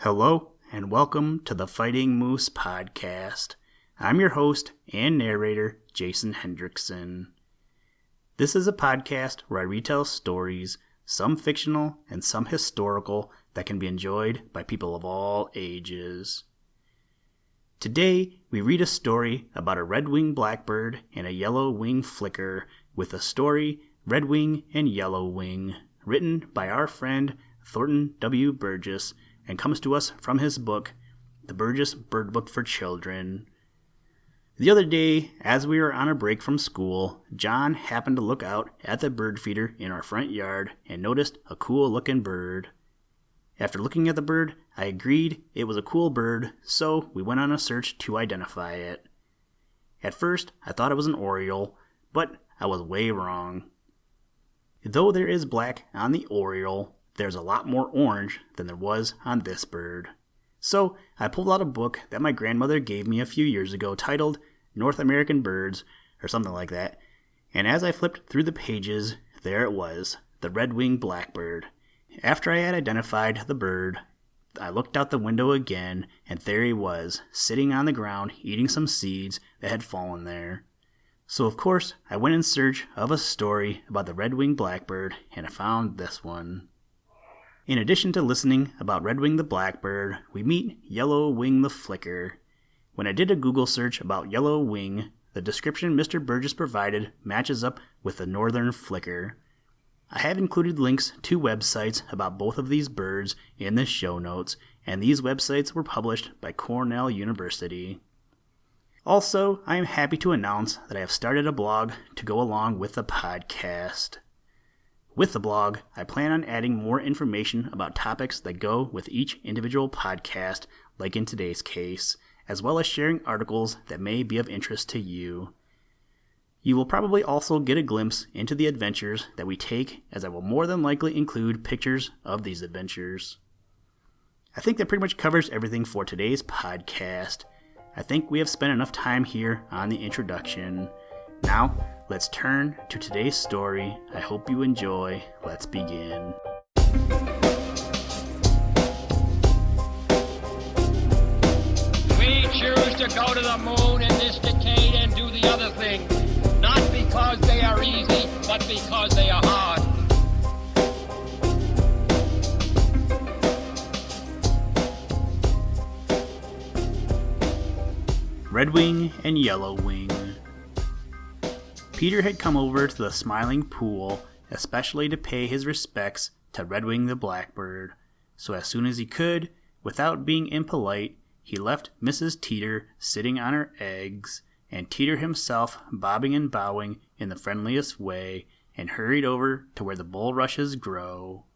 Hello, and welcome to the Fighting Moose Podcast. I'm your host and narrator, Jason Hendrickson. This is a podcast where I retell stories, some fictional and some historical, that can be enjoyed by people of all ages. Today, we read a story about a Redwing Blackbird and a Yellow Wing Flicker with the story Redwing and Yellow Wing, written by our friend Thornton W. Burgess, and comes to us from his book, The Burgess Bird Book for Children. The other day, as we were on a break from school, John happened to look out at the bird feeder in our front yard and noticed a cool-looking bird. After looking at the bird, I agreed it was a cool bird, so we went on a search to identify it. At first, I thought it was an oriole, but I was way wrong. Though there is black on the oriole, there's a lot more orange than there was on this bird. So I pulled out a book that my grandmother gave me a few years ago titled North American Birds, or something like that, and as I flipped through the pages, there it was, the Redwing Blackbird. After I had identified the bird, I looked out the window again, and there he was, sitting on the ground eating some seeds that had fallen there. So of course, I went in search of a story about the Redwing Blackbird, and I found this one. In addition to listening about Redwing the Blackbird, we meet Yellow Wing the Flicker. When I did a Google search about Yellow Wing, the description Mr. Burgess provided matches up with the northern flicker. I have included links to websites about both of these birds in the show notes, and these websites were published by Cornell University. Also, I am happy to announce that I have started a blog to go along with the podcast. With the blog, I plan on adding more information about topics that go with each individual podcast, like in today's case, as well as sharing articles that may be of interest to you. You will probably also get a glimpse into the adventures that we take, as I will more than likely include pictures of these adventures. I think that pretty much covers everything for today's podcast. I think we have spent enough time here on the introduction. Now, let's turn to today's story. I hope you enjoy. Let's begin. We choose to go to the moon in this decade and do the other thing, not because they are easy, but because they are hard. Redwing and Yellow Wing. Peter had come over to the Smiling Pool, especially to pay his respects to Redwing the Blackbird, so as soon as he could, without being impolite, he left Mrs. Teeter sitting on her eggs, and Teeter himself bobbing and bowing in the friendliest way, and hurried over to where the bulrushes grow.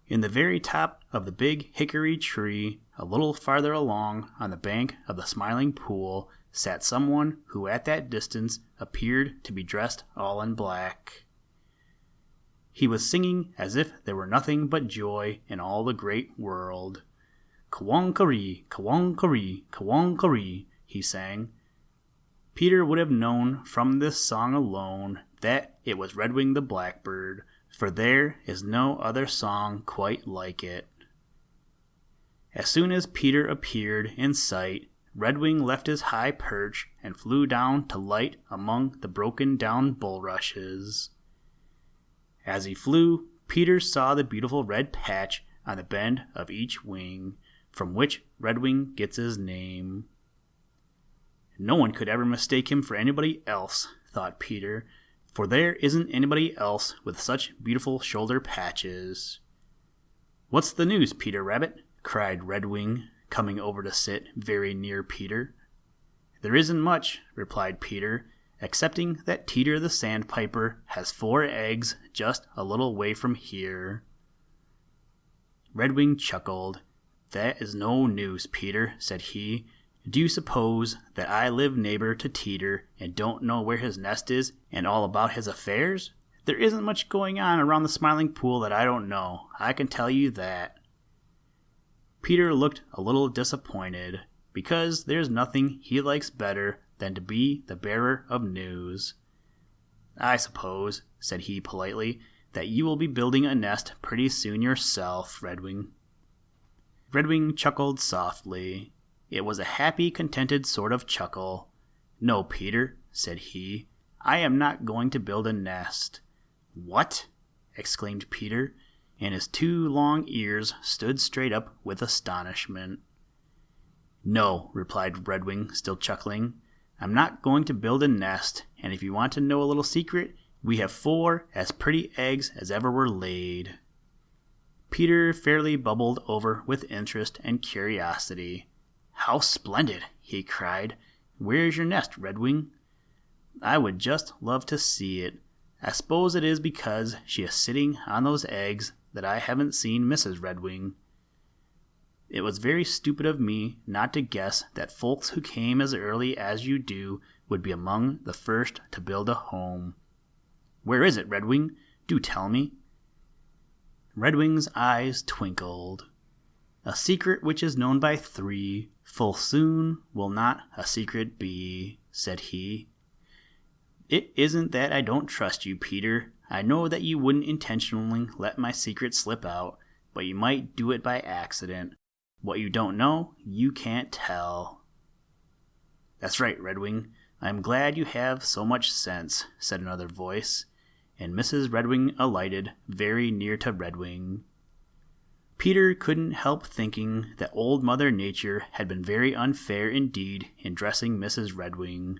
In the very top of the big hickory tree, a little farther along on the bank of the Smiling Pool, sat someone who at that distance appeared to be dressed all in black. He was singing as if there were nothing but joy in all the great world. Kawonkaree, kawonkaree, kawonkaree, he sang. Peter would have known from this song alone that it was Redwing the Blackbird, for there is no other song quite like it. As soon as Peter appeared in sight, Redwing left his high perch and flew down to light among the broken-down bulrushes. As he flew, Peter saw the beautiful red patch on the bend of each wing, from which Redwing gets his name. No one could ever mistake him for anybody else, thought Peter, for there isn't anybody else with such beautiful shoulder patches. "What's the news, Peter Rabbit?" cried Redwing, coming over to sit very near Peter. "There isn't much," replied Peter, "excepting that Teeter the Sandpiper has 4 eggs just a little way from here." Redwing chuckled. "That is no news, Peter," said he. "Do you suppose that I live neighbor to Teeter and don't know where his nest is and all about his affairs? There isn't much going on around the Smiling Pool that I don't know, I can tell you that." Peter looked a little disappointed, because there's nothing he likes better than to be the bearer of news. "I suppose," said he politely, "that you will be building a nest pretty soon yourself, Redwing." Redwing chuckled softly. It was a happy, contented sort of chuckle. "No, Peter," said he, "I am not going to build a nest." "What?" exclaimed Peter, and his 2 long ears stood straight up with astonishment. "No," replied Redwing, still chuckling, "I'm not going to build a nest, and if you want to know a little secret, we have 4 as pretty eggs as ever were laid." Peter fairly bubbled over with interest and curiosity. "How splendid!" he cried. "Where's your nest, Redwing?" "I would just love to see it. I suppose it is because she is sitting on those eggs that I haven't seen Mrs. Redwing. It was very stupid of me not to guess that folks who came as early as you do would be among the first to build a home. Where is it, Redwing? Do tell me." Redwing's eyes twinkled. "A secret which is known by 3, full soon will not a secret be," said he. "It isn't that I don't trust you, Peter. I know that you wouldn't intentionally let my secret slip out, but you might do it by accident. What you don't know, you can't tell." "That's right, Redwing. I am glad you have so much sense," said another voice, and Mrs. Redwing alighted very near to Redwing. Peter couldn't help thinking that Old Mother Nature had been very unfair indeed in dressing Mrs. Redwing.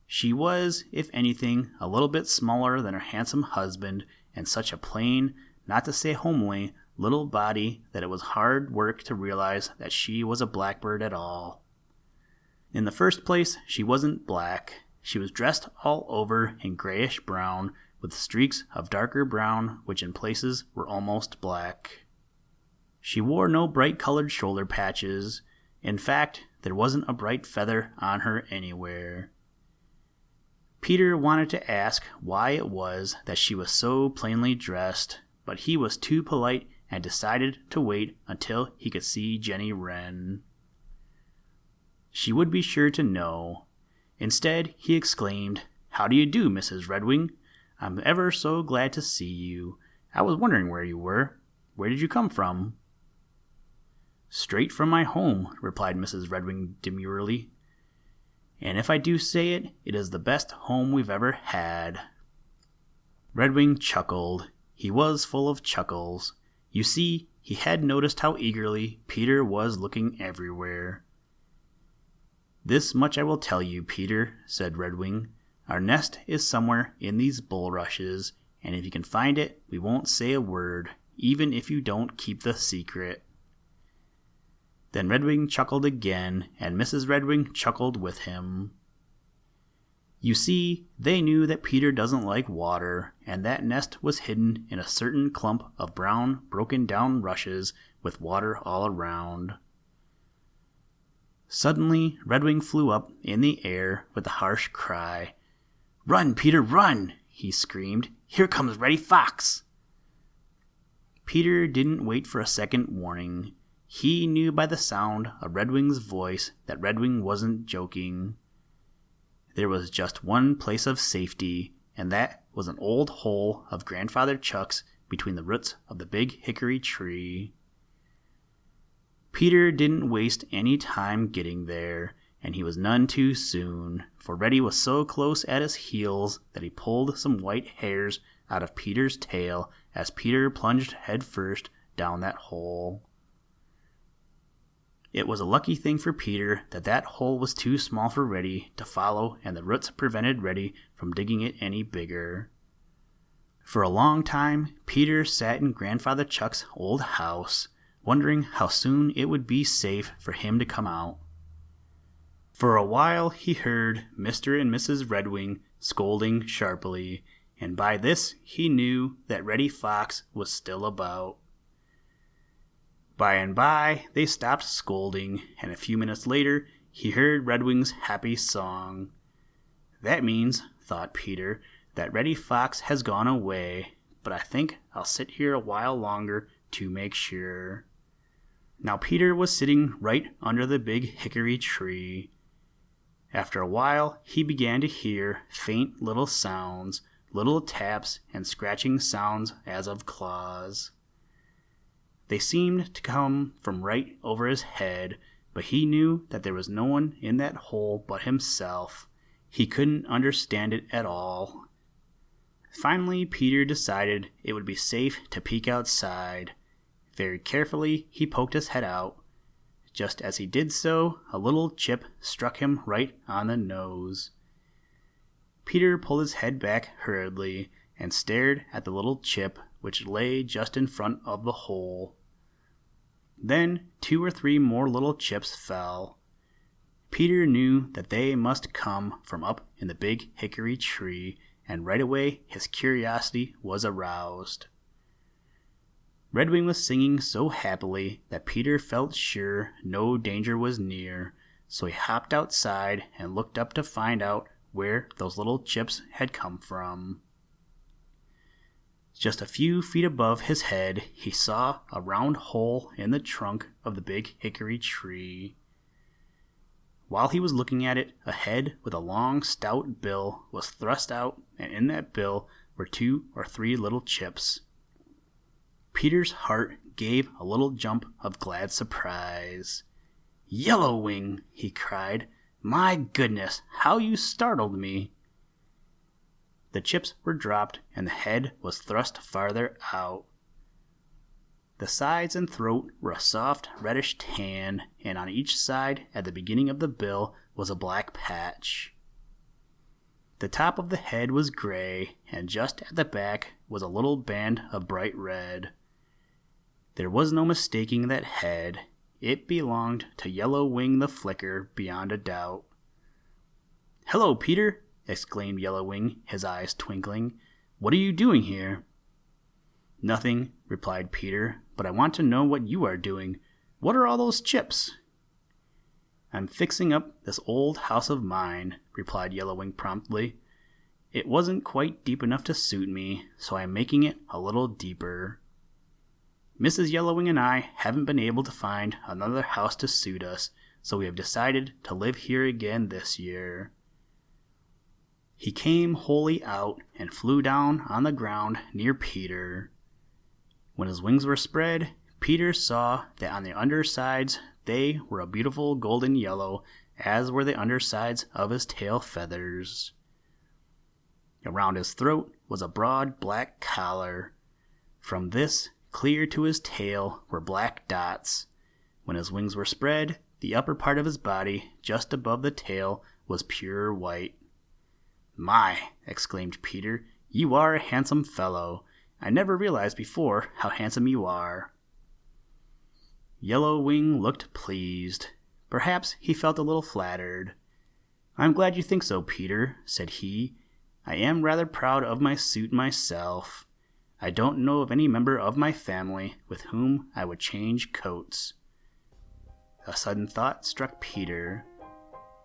She was, if anything, a little bit smaller than her handsome husband, and such a plain, not to say homely, little body that it was hard work to realize that she was a blackbird at all. In the first place, she wasn't black. She was dressed all over in grayish-brown, with streaks of darker brown which in places were almost black. She wore no bright-colored shoulder patches. In fact, there wasn't a bright feather on her anywhere. Peter wanted to ask why it was that she was so plainly dressed, but he was too polite and decided to wait until he could see Jenny Wren. She would be sure to know. Instead, he exclaimed, "How do you do, Mrs. Redwing? I'm ever so glad to see you. I was wondering where you were. Where did you come from?" "Straight from my home," replied Mrs. Redwing demurely. "And if I do say it, it is the best home we've ever had." Redwing chuckled. He was full of chuckles. You see, he had noticed how eagerly Peter was looking everywhere. "This much I will tell you, Peter," said Redwing. "Our nest is somewhere in these bulrushes, and if you can find it, we won't say a word, even if you don't keep the secret." Then Redwing chuckled again, and Mrs. Redwing chuckled with him. You see, they knew that Peter doesn't like water, and that nest was hidden in a certain clump of brown, broken-down rushes with water all around. Suddenly, Redwing flew up in the air with a harsh cry. "Run, Peter, run!" he screamed. "Here comes Reddy Fox!" Peter didn't wait for a second warning. He knew by the sound of Redwing's voice that Redwing wasn't joking. There was just one place of safety, and that was an old hole of Grandfather Chuck's between the roots of the big hickory tree. Peter didn't waste any time getting there, and he was none too soon, for Reddy was so close at his heels that he pulled some white hairs out of Peter's tail as Peter plunged headfirst down that hole. It was a lucky thing for Peter that that hole was too small for Reddy to follow, and the roots prevented Reddy from digging it any bigger. For a long time, Peter sat in Grandfather Chuck's old house, wondering how soon it would be safe for him to come out. For a while he heard Mr. and Mrs. Redwing scolding sharply, and by this he knew that Reddy Fox was still about. By and by they stopped scolding, and a few minutes later he heard Redwing's happy song. "That means," thought Peter, "that Reddy Fox has gone away, but I think I'll sit here a while longer to make sure." Now Peter was sitting right under the big hickory tree. After a while he began to hear faint little sounds, little taps and scratching sounds as of claws. They seemed to come from right over his head, but he knew that there was no one in that hole but himself. He couldn't understand it at all. Finally, Peter decided it would be safe to peek outside. Very carefully, he poked his head out. Just as he did so, a little chip struck him right on the nose. Peter pulled his head back hurriedly and stared at the little chip which lay just in front of the hole. Then 2 or 3 more little chips fell. Peter knew that they must come from up in the big hickory tree, and right away his curiosity was aroused. Redwing was singing so happily that Peter felt sure no danger was near, so he hopped outside and looked up to find out where those little chips had come from. Just a few feet above his head, he saw a round hole in the trunk of the big hickory tree. While he was looking at it, a head with a long, stout bill was thrust out, and in that bill were 2 or 3 little chips. Peter's heart gave a little jump of glad surprise. "Yellow Wing!" he cried. "My goodness, how you startled me!" The chips were dropped, and the head was thrust farther out. The sides and throat were a soft reddish tan, and on each side at the beginning of the bill was a black patch. The top of the head was gray, and just at the back was a little band of bright red. There was no mistaking that head. It belonged to Yellow Wing the Flicker beyond a doubt. "Hello, Peter!" exclaimed Yellow Wing, his eyes twinkling. "What are you doing here?" "Nothing," replied Peter, "but I want to know what you are doing. What are all those chips?" "I'm fixing up this old house of mine," replied Yellow Wing promptly. "It wasn't quite deep enough to suit me, so I'm making it a little deeper. Mrs. Yellow Wing and I haven't been able to find another house to suit us, so we have decided to live here again this year." He came wholly out and flew down on the ground near Peter. When his wings were spread, Peter saw that on the undersides they were a beautiful golden yellow, as were the undersides of his tail feathers. Around his throat was a broad black collar. From this, clear to his tail, were black dots. When his wings were spread, the upper part of his body, just above the tail, was pure white. "My!" exclaimed Peter, "you are a handsome fellow. I never realized before how handsome you are." Yellow Wing looked pleased. Perhaps he felt a little flattered. "I'm glad you think so, Peter," said he. "I am rather proud of my suit myself. I don't know of any member of my family with whom I would change coats." A sudden thought struck Peter.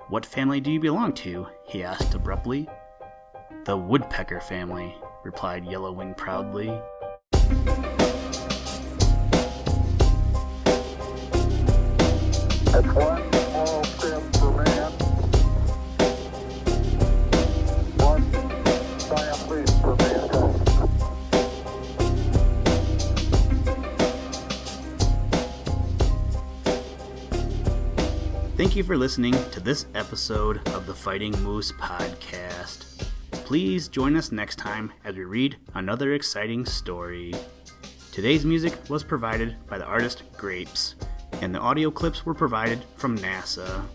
"What family do you belong to?" he asked abruptly. "The Woodpecker family," replied Yellow Wing proudly. That's one small step for man, one giant leap for mankind. Thank you for listening to this episode of the Fighting Moose podcast. Please join us next time as we read another exciting story. Today's music was provided by the artist Grapes, and the audio clips were provided from NASA.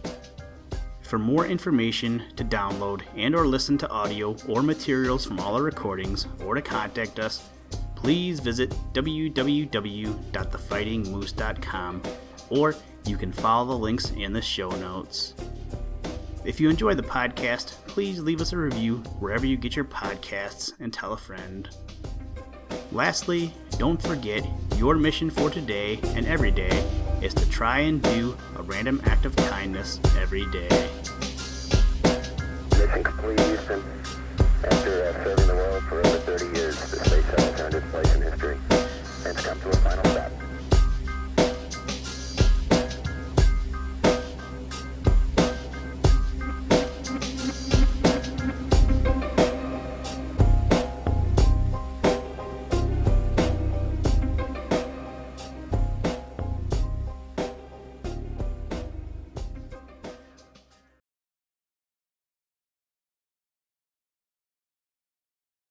For more information, to download and or listen to audio or materials from all our recordings, or to contact us, please visit www.thefightingmoose.com, or you can follow the links in the show notes. If you enjoy the podcast, please leave us a review wherever you get your podcasts and tell a friend. Lastly, don't forget your mission for today and every day is to try and do a random act of kindness every day. Mission complete, Houston. After serving the world for over 30 years, the space shuttle turned its place in history and it's come to a final stop.